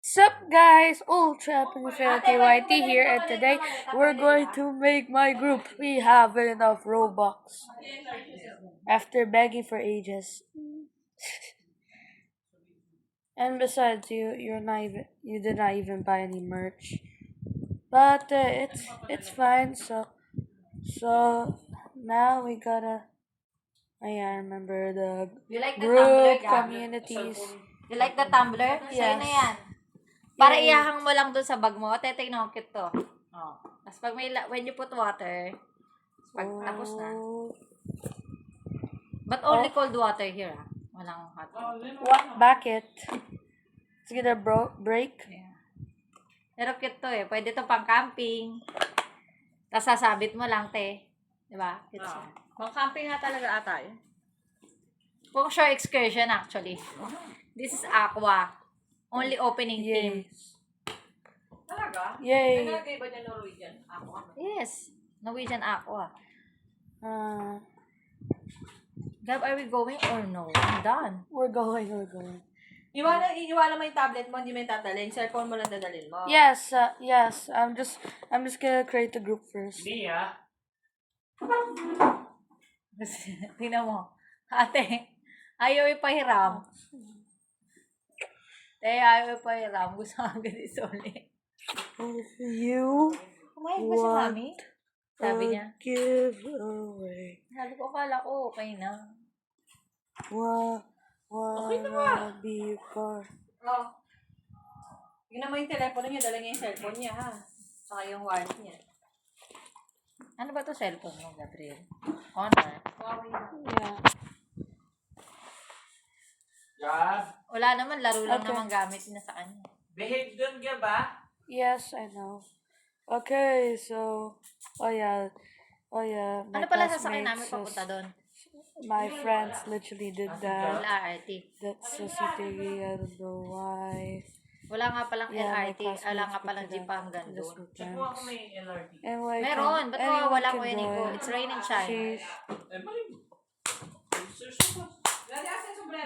Sup guys, Ultra Infinity YT here, and today we're going to make my group. We have enough Robux after begging for ages. And besides, you did not even buy any merch, but it's fine. So now we gotta. I remember the You like the group Tumblr, Gab? communities. You like the Tumblr? Sa'yo na yan. Para iyahang mo lang dun sa bag mo. Tetay no, cute to. Oh. Tapos pag when you put water, pag tapos na. But only cold water here, ah. Walang hot water. What bucket? Let's get a break. Yeah. Pero cute to eh. Pwede to pang camping. Tapos sasabit mo lang, te. Diba? Cute siya. Pang camping nga talaga ata yun. Pang shore excursion actually. This is Aqua. Only opening team. Talaga? Yay! Nalagay ba niya Norwegian? Ako? Yes. Norwegian Aqua. Uh, Gab, are we going or no? I'm done. we're going. Iwala mo yung tablet mo, hindi mo yung tatali. Yung cellphone mo lang dadalhin mo. Yes. I'm just gonna create a group first. Tingnan mo. Ate, ayaw ipahiram. Ayaw ipahiram. Gusto nga ganito ulit. If you Kumain ba si Mami? Sabi niya. give away, Sabi ko, akala ko okay na. wanna be part. Oh. Tingnan mo yung telepono niya, dala niya yung cellphone niya, ha? Saka yung wallet niya. Ano ba to cellphone mo, Gabriel? Honor. Yeah. Gab, Wala naman, laro lang Okay. naman gamit niya sa kanya. behave dun, Gab, ah. Yes, I know. Okay, so oh yeah. My Ano pala sasakyan namin classmates papunta doon? my friends literally did that. LRT. That's so silly. I don't know why. Wala nga palang Yeah, my LRT. classmates Wala nga palang put jeep it up hanggang in this doon. Check weekend. mo ako may LRT. Anyway, Meron. Ba't anyone mawawala can ko yan, Nico? join. It's raining shine. Sheesh. Eh, mali. Search mo pa.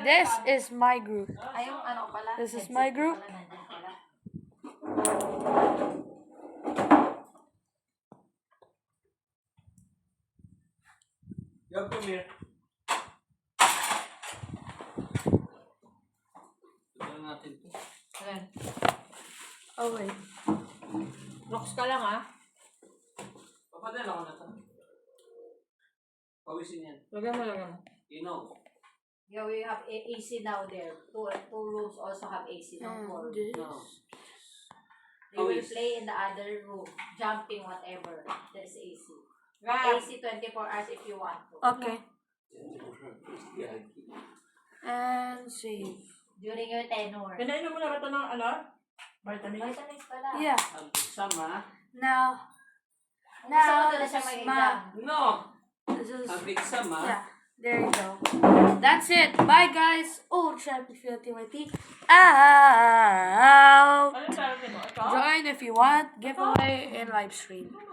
This is my group. Ay, yung ano pala. This is headset my ko group. pala, nandyan pala. Gab, come here. Ito na natin to. Ayan. Oh wait. Rocks ka lang, ha? Papadala ko na to. Pawisin yan. Lagyan mo. Yeah, we have AC now there. Two rooms also have AC now. Four. No. They will play in the other room. Jumping, whatever. There's AC. Gab. AC 24 hours if you want to. Okay. And save. During your tenure. Pinainom mo na ba ito ng ano? Vitamin? Vitamins pala. Yeah. Sama. Now Gusto mo na this siya is mag-exam. No. this is Ang exam, ah. yeah. There you go. That's it. Bye guys. Ultra Infinity YT out. Ano yung tawag mo? Ito? Join if you want. Giveaway and live stream.